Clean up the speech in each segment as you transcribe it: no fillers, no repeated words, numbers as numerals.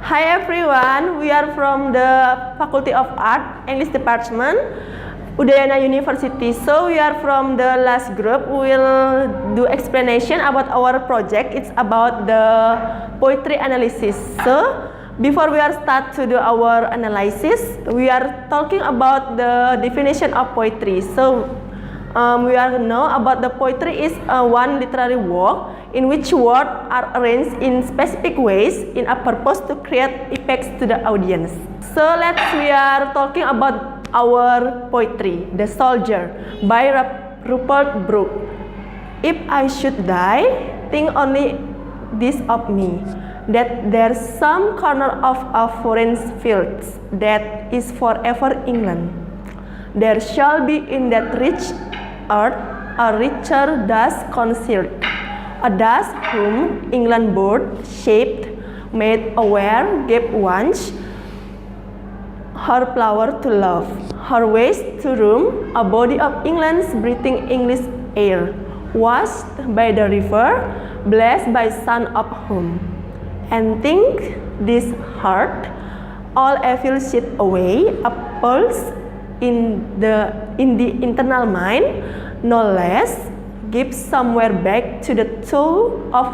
Hi everyone, we are from the Faculty of Art, English Department, Udayana University. So we are from the last group. We will do explanation about our project. It's about the poetry analysis. So before we are start to do our analysis, we are talking about the definition of poetry. So we are know about the poetry is one literary work in which words are arranged in specific ways in a purpose to create effects to the audience. So we are talking about our poetry, The Shouldier by Rupert Brooke. If I should die, think only this of me, that there's some corner of a foreign fields that is forever England. There shall be in that rich earth a richer dust concealed, a dust whom England bird shaped, made aware, gave once her flower to love, her waist to roam, a body of England's breathing English air, washed by the river, blessed by sun of home. And think this heart, all evil shit away, a pulse in the internal mind, no less, gives somewhere back to the toe of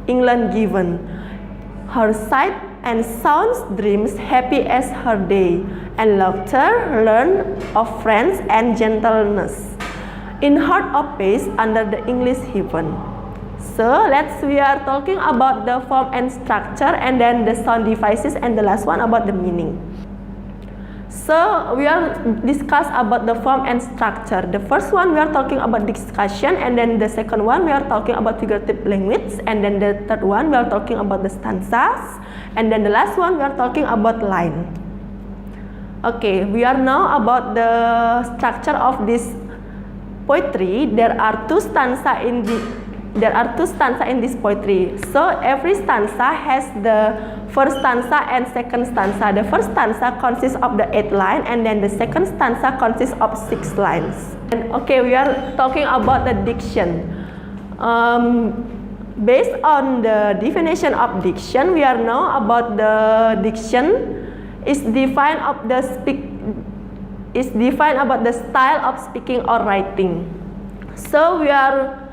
England given, her sight and sounds dreams happy as her day, and laughter learned of friends and gentleness, in heart of peace under the English heaven. So we are talking about the form and structure, and then the sound devices, and the last one about the meaning. So we are discuss about the form and structure. The first one we are talking about discussion, and then the second one we are talking about figurative language, and then the third one we are talking about the stanzas, and then the last one we are talking about line. Okay, we are now about the structure of this poetry. There are two stanzas in this poetry. So every stanza has the first stanza and second stanza. The first stanza consists of the 8 lines, and then the second stanza consists of 6 lines. And okay, we are talking about the diction. Based on the definition of diction, we are now about the diction is defined about the style of speaking or writing. So we are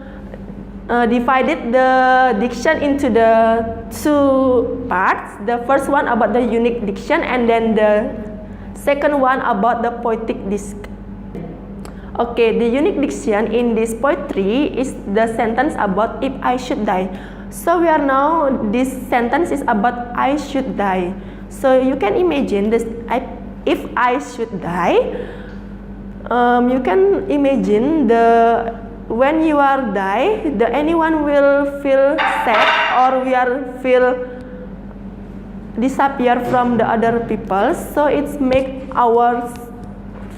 divided the diction into the 2 parts. The first one about the unique diction, and then the second one about the poetic disc. Okay, the unique diction in this poetry is the sentence about if I should die. So we are now, this sentence is about I should die. So you can imagine this, if I should die, you can imagine when you are die, anyone will feel sad, or we are feel disappear from the other people. So it's make our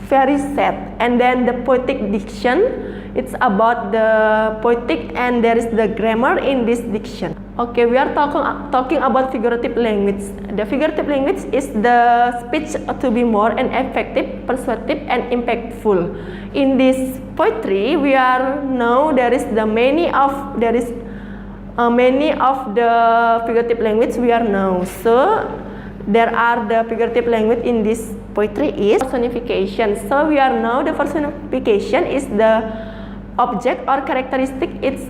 very sad. And then the poetic diction, it's about the poetic, and there is the grammar in this diction. Okay, we are talking about figurative language. The figurative language is the speech to be more and effective, persuasive, and impactful. In this poetry, we are now there is many of the figurative language we are now. So there are the figurative language in this poetry is personification. So we are now the personification is the object or characteristic. It's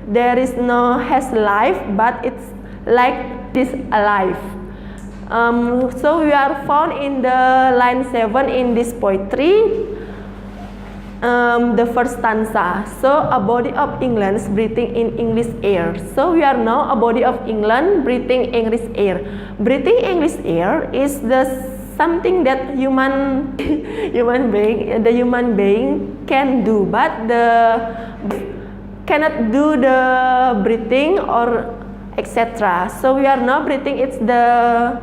there is no has life, but it's like this alive. So we are found in the line 7 in this poetry, the first stanza. So a body of England's breathing in English air. So we are now a body of England breathing English air. Breathing English air is something that human being can do, but cannot do the breathing or etc. So we are now breathing. It's the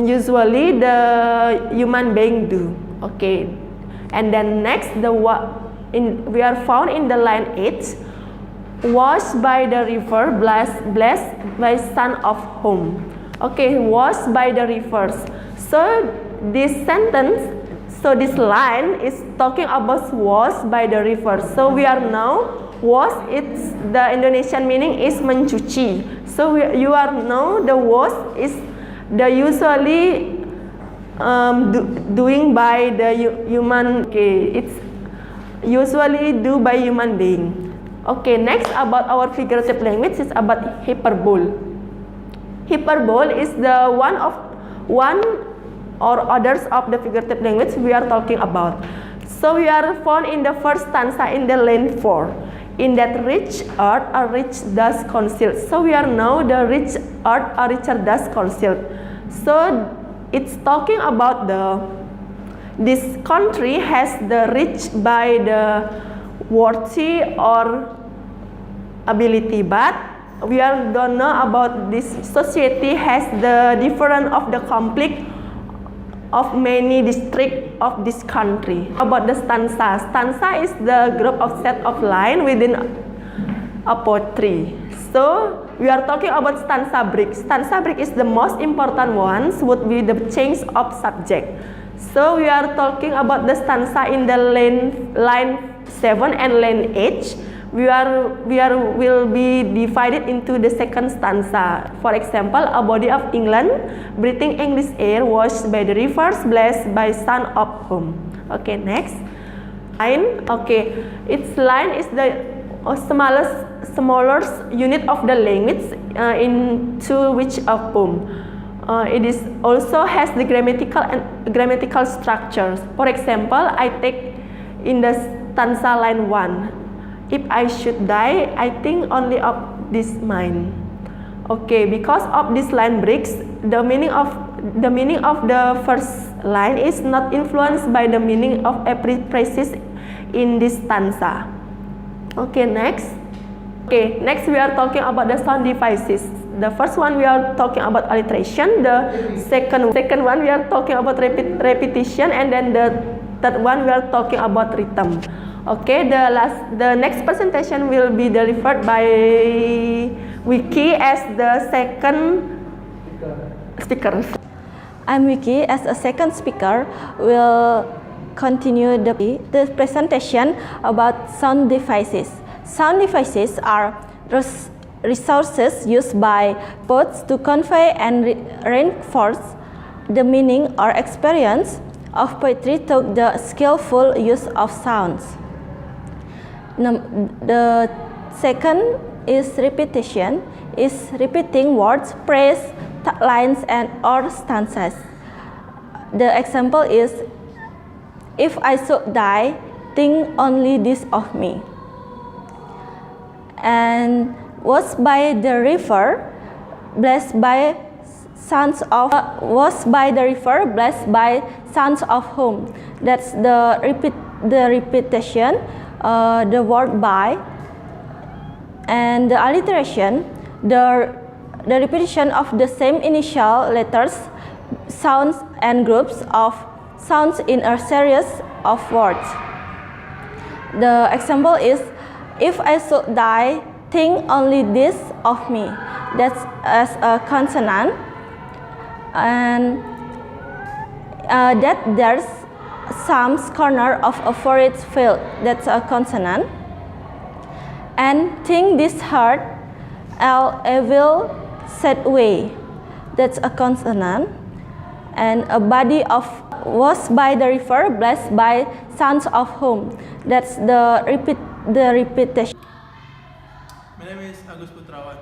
usually the human being do. Okay, and then next we are found in the line 8. Washed by the river, blessed by sun of home. Okay, washed by the rivers. So this sentence, so this line is talking about washed by the river. So we are now wash, it's the Indonesian meaning is mencuci. So you are know the wash is the usually doing by the human. Okay, it's usually do by human being. Okay, next about our figurative language is about hyperbole. Hyperbole is the one or others of the figurative language we are talking about. So we are found in the first stanza in the line 4. In that rich earth a rich dust concealed. So we are now the rich earth a richer dust concealed. So it's talking about this country has the rich by the worthy or ability, but we don't know about this society has the different of the conflict of many districts of this country. About the stanza. Stanza is the group of set of line within a poetry. So we are talking about stanza break. Stanza break is the most important ones would be the change of subject. So we are talking about the stanza in the line 7 and line 8. Will be divided into the second stanza. For example, a body of England, breathing English air, washed by the rivers, blessed by sun of home. Okay, next. Line. Okay, its line is the smallest unit of the language into which a poem. It is also has the grammatical structures. For example, I take in the stanza line 1. If I should die, I think only of this mind. Okay, because of this line breaks, the meaning of the first line is not influenced by the meaning of every phrase in this stanza. Okay, next. Okay, next we are talking about the sound devices. The first one we are talking about alliteration. The second one we are talking about repetition, and then the third one we are talking about rhythm. Okay, the next presentation will be delivered by Wiki as the second speaker. I'm Wiki as a second speaker. Will continue the presentation about sound devices. Sound devices are resources used by poets to convey and reinforce the meaning or experience of poetry through the skillful use of sounds. The second is repetition, is repeating words, phrase, lines, and or stanzas. The example is, if I should die, think only this of me. And was by the river, blessed by sons of whom. That's the repetition. The word by, and the alliteration, the repetition of the same initial letters, sounds, and groups of sounds in a series of words. The example is, if I should die, think only this of me. That's as a consonant, and that there's some corner of a forest field. That's a consonant. And think this heart, will set way. That's a consonant. And a body of was by the river, blessed by sons of whom. That's the repetition. My name is Agus Putrawan.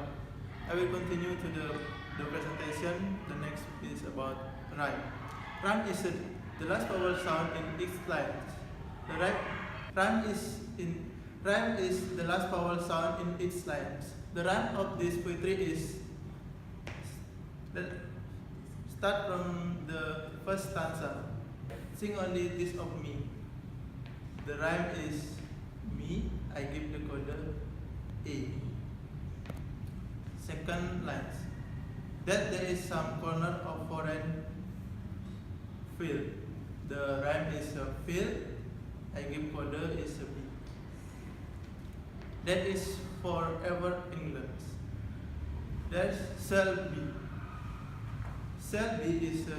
I will continue to the presentation. The next is about rhyme. Rhyme is the last vowel sound in each line. Rhyme is the last vowel sound in each line. The rhyme of this poetry is start from the first stanza. Sing only this of me. The rhyme is me. I give the coda A. Second lines. That there is some corner of foreign field. The rhyme is a field. I give coda is a B. That is forever England. That's shall be. Shall be is the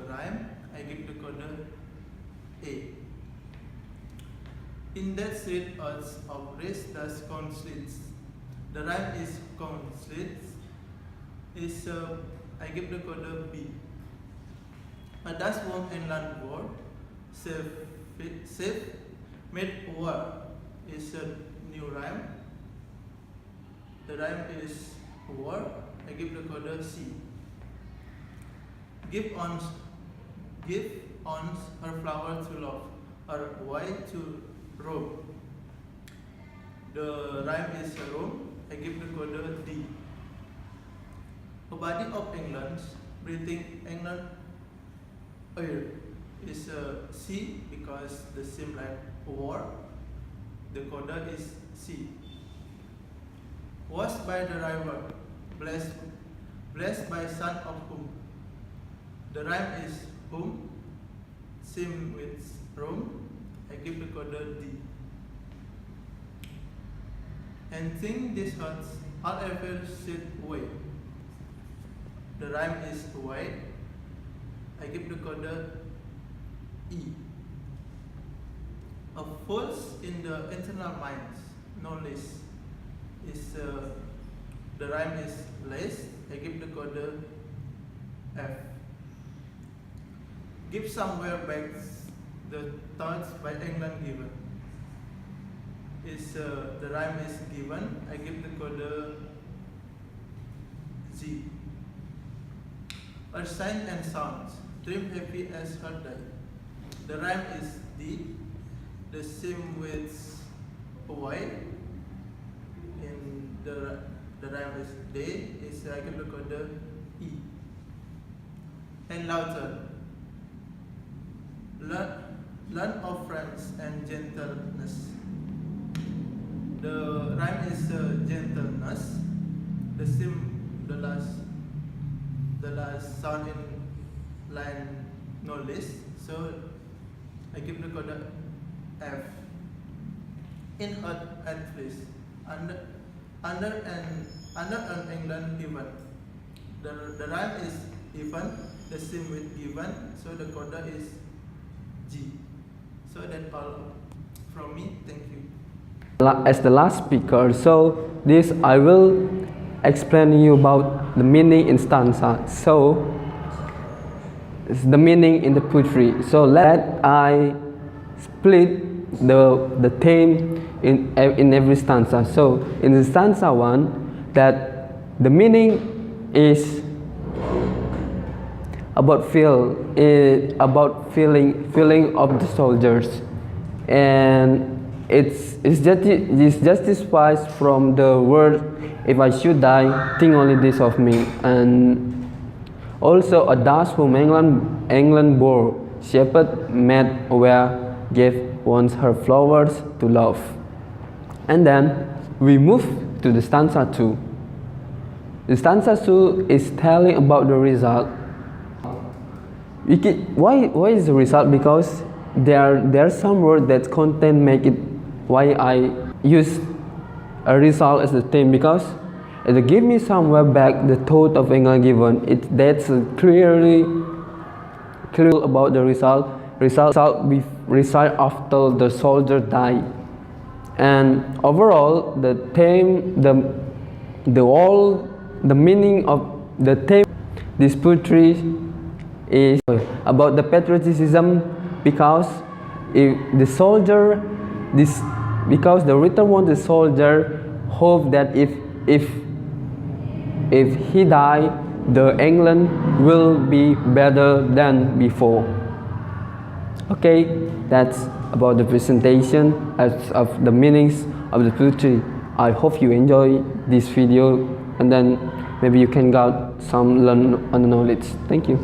rhyme. I give the coda A. In that street odds of race does count slits. The rhyme is count slits. Is I give the code B. A dash warm England word safe made over is a new rhyme. The rhyme is over. I give the code C. Give on her flower to love, her white to roam. The rhyme is roam. I give the code D. A body of England, breathing England air is C because the same like war. The coda is C. Washed by the river, blessed by son of whom. The rhyme is whom, same with Rome. I give the coda D. And think this hurts, all ever sit away. The rhyme is white. I give the coda E. A force in the internal minds, no less. Is the rhyme is less. I give the coda F. Give somewhere back the thoughts by England given. Is the rhyme is given. I give the coda Z. A sign and sounds, dream happy as her day. The rhyme is D. The same with Y. In the rhyme is day. Is I give the coda E. And louder. Learn of friends and gentleness. The rhyme is gentleness. The same, the last sound in line no less. So I give the coda F. In earth and place. Under an England given. The rhyme is even. The same with given. So the coda is G. So that's all from me. Thank you. As the last speaker, so this I will explain you about the meaning in stanza. So it's the meaning in the poetry. So let I split the theme in every stanza. So in the stanza 1, that the meaning is about feeling of the soldiers, and it's justified from the word, if I should die, think only this of me. And also a dash from England bore, shepherd met where gave once her flowers to love. And then we move to the stanza 2. The stanza 2 is telling about the result. Why is the result? Because there are some words that content make it. Why I use a result as the theme, because it give me somewhere back the thought of England given. That's clearly about the result. Result after the soldier died. And overall, the theme, the meaning of the theme, this poetry is about the patriotism, because if the soldier, because the writer wants the soldier hope that if he die, the England will be better than before. Okay, that's about the presentation of the meanings of the poetry. I hope you enjoy this video, and then maybe you can get some learn on the knowledge. Thank you.